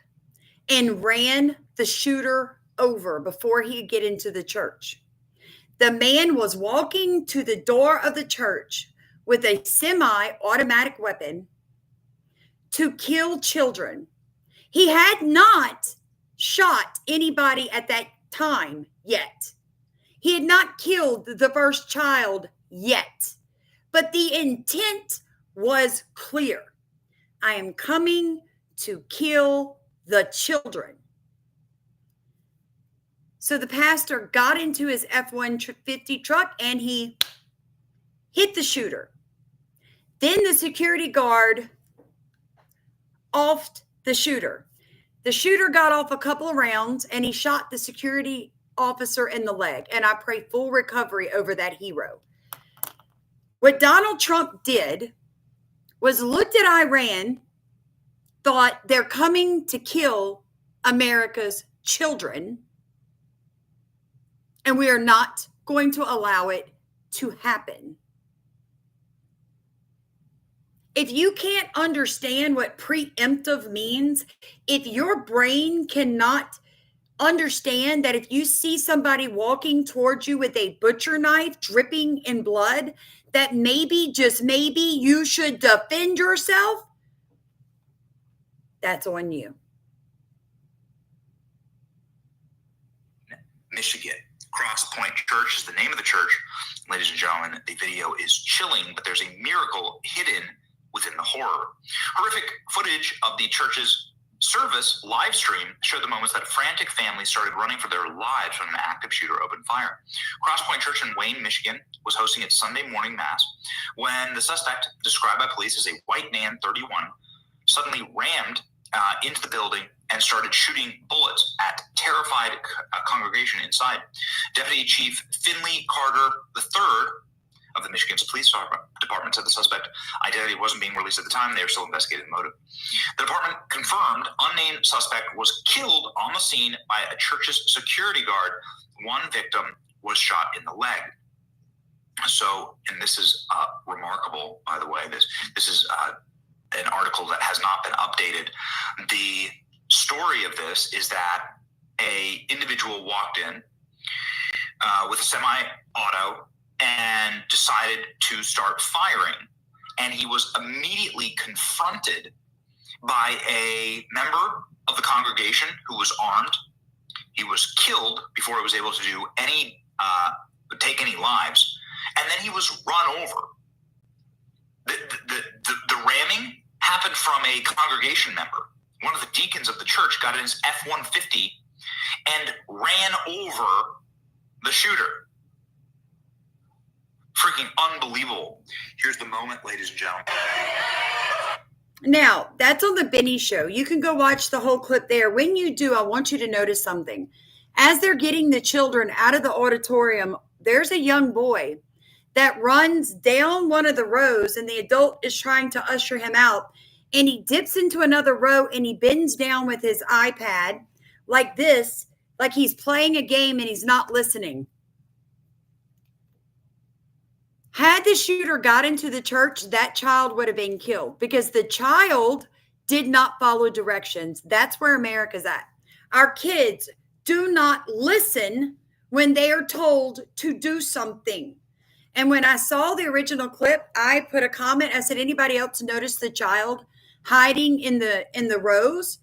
and ran the shooter over before he could get into the church. The man was walking to the door of the church with a semi-automatic weapon to kill children. He had not shot anybody at that time yet. He had not killed the first child yet. But the intent was clear. I am coming to kill the children. So the pastor got into his F-150 truck and he hit the shooter. Then the security guard offed the shooter. The shooter got off a couple of rounds and he shot the security officer in the leg. And I pray full recovery over that hero. What Donald Trump did was looked at Iran, thought they're coming to kill America's children, and we are not going to allow it to happen. If you can't understand what preemptive means, if your brain cannot understand that if you see somebody walking towards you with a butcher knife dripping in blood, that maybe, just maybe, you should defend yourself, that's on you. Michigan. Cross Point Church is the name of the church. Ladies and gentlemen, the video is chilling, but there's a miracle hidden within the horror. Horrific footage of the church's service live stream showed the moments that frantic families started running for their lives when an active shooter opened fire. Cross Point Church in Wayne, Michigan, was hosting its Sunday morning mass when the suspect, described by police as a white man, 31, suddenly rammed into the building and started shooting bullets at terrified congregation inside. Deputy Chief Finley Carter III of the Michigan's police department said the suspect identity wasn't being released at the time. They are still investigating the motive. The department confirmed unnamed suspect was killed on the scene by a church's security guard. One victim was shot in the leg. So, and this is remarkable, by the way. This is an article that has not been updated. The story of this is that a individual walked in with a semi-auto and decided to start firing, and he was immediately confronted by a member of the congregation who was armed. He was killed before he was able to do take any lives, and then he was run over. The ramming happened from a congregation member. One of the deacons of the church got in his F-150 and ran over the shooter. Freaking unbelievable. Here's the moment, ladies and gentlemen. Now, that's on the Benny Show. You can go watch the whole clip there. When you do, I want you to notice something. As they're getting the children out of the auditorium, there's a young boy that runs down one of the rows, and the adult is trying to usher him out. And he dips into another row and he bends down with his iPad like this, like he's playing a game and he's not listening. Had the shooter got into the church, that child would have been killed because the child did not follow directions. That's where America's at. Our kids do not listen when they are told to do something. And when I saw the original clip, I put a comment. I said, anybody else notice the child hiding in the rows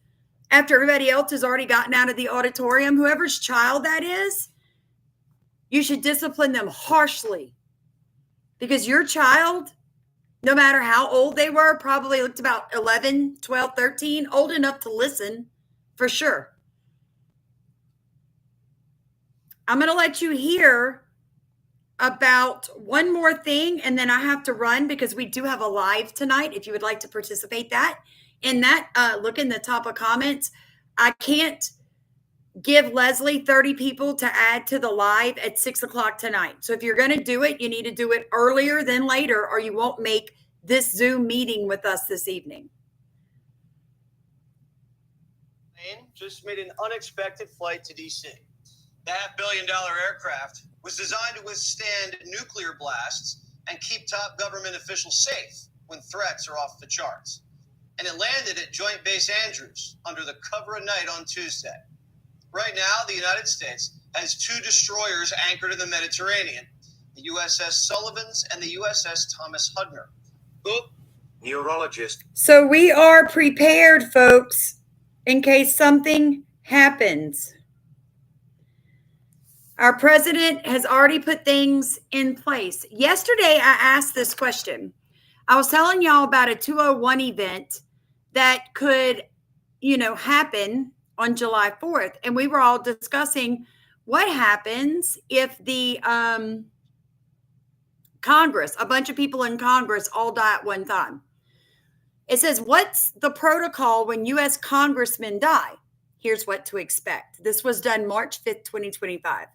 after everybody else has already gotten out of the auditorium? Whoever's child that is, you should discipline them harshly, because your child, no matter how old they were, probably looked about 11, 12, 13, old enough to listen for sure. I'm going to let you hear about one more thing, and then I have to run because we do have a live tonight. If you would like to participate in that, look in the top of comments. I can't give Leslie 30 people to add to the live at 6 o'clock tonight. So if you're going to do it, you need to do it earlier than later, or you won't make this Zoom meeting with us this evening. Just made an unexpected flight to D.C. That billion-dollar aircraft was designed to withstand nuclear blasts and keep top government officials safe when threats are off the charts. And it landed at Joint Base Andrews under the cover of night on Tuesday. Right now, the United States has 2 destroyers anchored in the Mediterranean, the USS Sullivans and the USS Thomas Hudner. Oop. Neurologist. So we are prepared, folks, in case something happens. Our president has already put things in place. Yesterday, I asked this question. I was telling y'all about a 201 event that could, happen on July 4th. And we were all discussing what happens if the Congress, a bunch of people in Congress all die at one time. It says, what's the protocol when U.S. congressmen die? Here's what to expect. This was done March 5th, 2025.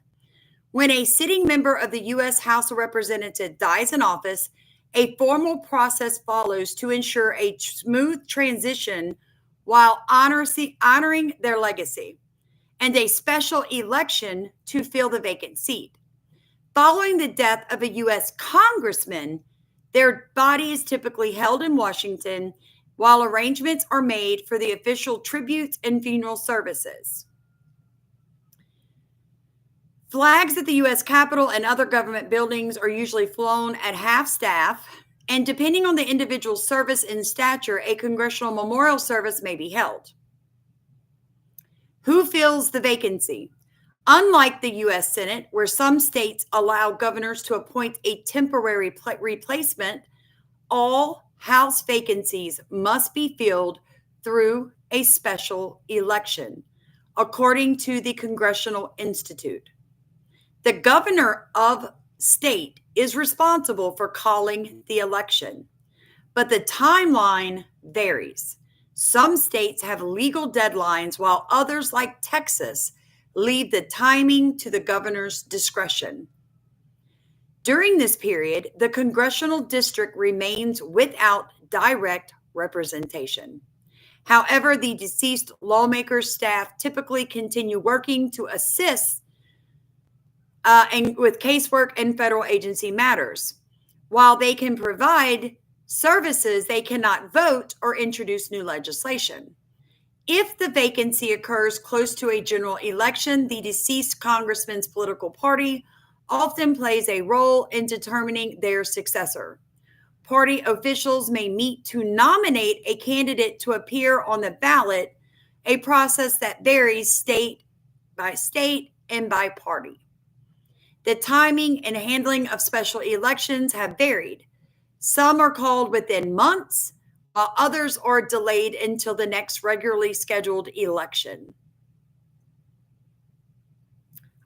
When a sitting member of the U.S. House of Representatives dies in office, a formal process follows to ensure a smooth transition while honoring their legacy, and a special election to fill the vacant seat. Following the death of a U.S. congressman, their body is typically held in Washington while arrangements are made for the official tributes and funeral services. Flags at the U.S. Capitol and other government buildings are usually flown at half-staff, and depending on the individual's service and stature, a congressional memorial service may be held. Who fills the vacancy? Unlike the U.S. Senate, where some states allow governors to appoint a temporary replacement, all House vacancies must be filled through a special election, according to the Congressional Institute. The governor of state is responsible for calling the election, but the timeline varies. Some states have legal deadlines, while others, like Texas, leave the timing to the governor's discretion. During this period, the congressional district remains without direct representation. However, the deceased lawmaker's staff typically continue working to assist and with casework and federal agency matters. While they can provide services, they cannot vote or introduce new legislation. If the vacancy occurs close to a general election, the deceased congressman's political party often plays a role in determining their successor. Party officials may meet to nominate a candidate to appear on the ballot, a process that varies state by state and by party. The timing and handling of special elections have varied. Some are called within months, while others are delayed until the next regularly scheduled election.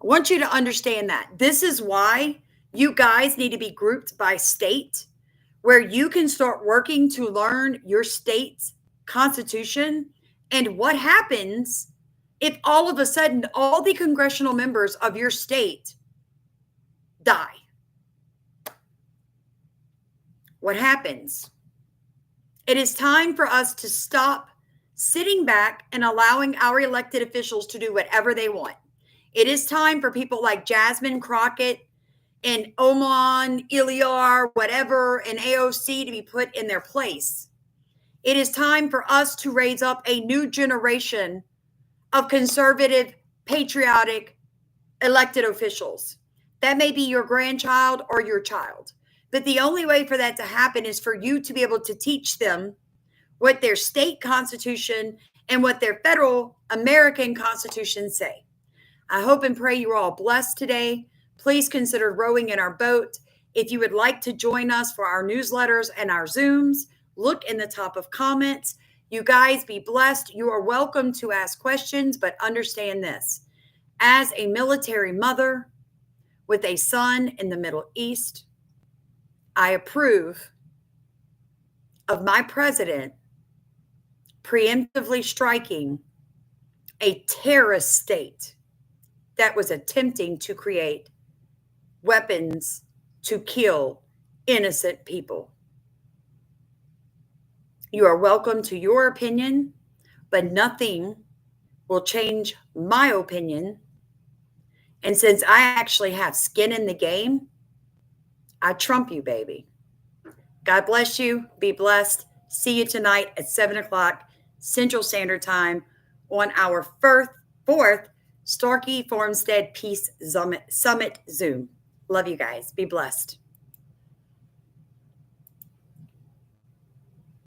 I want you to understand that. This is why you guys need to be grouped by state, where you can start working to learn your state's constitution and what happens if all of a sudden all the congressional members of your state die. What happens? It is time for us to stop sitting back and allowing our elected officials to do whatever they want. It is time for people like Jasmine Crockett and Oman, Ilyar, whatever, and AOC to be put in their place. It is time for us to raise up a new generation of conservative, patriotic elected officials. That may be your grandchild or your child. But the only way for that to happen is for you to be able to teach them what their state constitution and what their federal American constitution say. I hope and pray you're all blessed today. Please consider rowing in our boat. If you would like to join us for our newsletters and our Zooms, look in the top of comments. You guys be blessed. You are welcome to ask questions, but understand this. As a military mother with a son in the Middle East, I approve of my president preemptively striking a terrorist state that was attempting to create weapons to kill innocent people. You are welcome to your opinion, but nothing will change my opinion. And since I actually have skin in the game, I trump you, baby. God bless you. Be blessed. See you tonight at 7 o'clock Central Standard Time on our fourth Starkey Farmstead Peace Summit Zoom. Love you guys. Be blessed.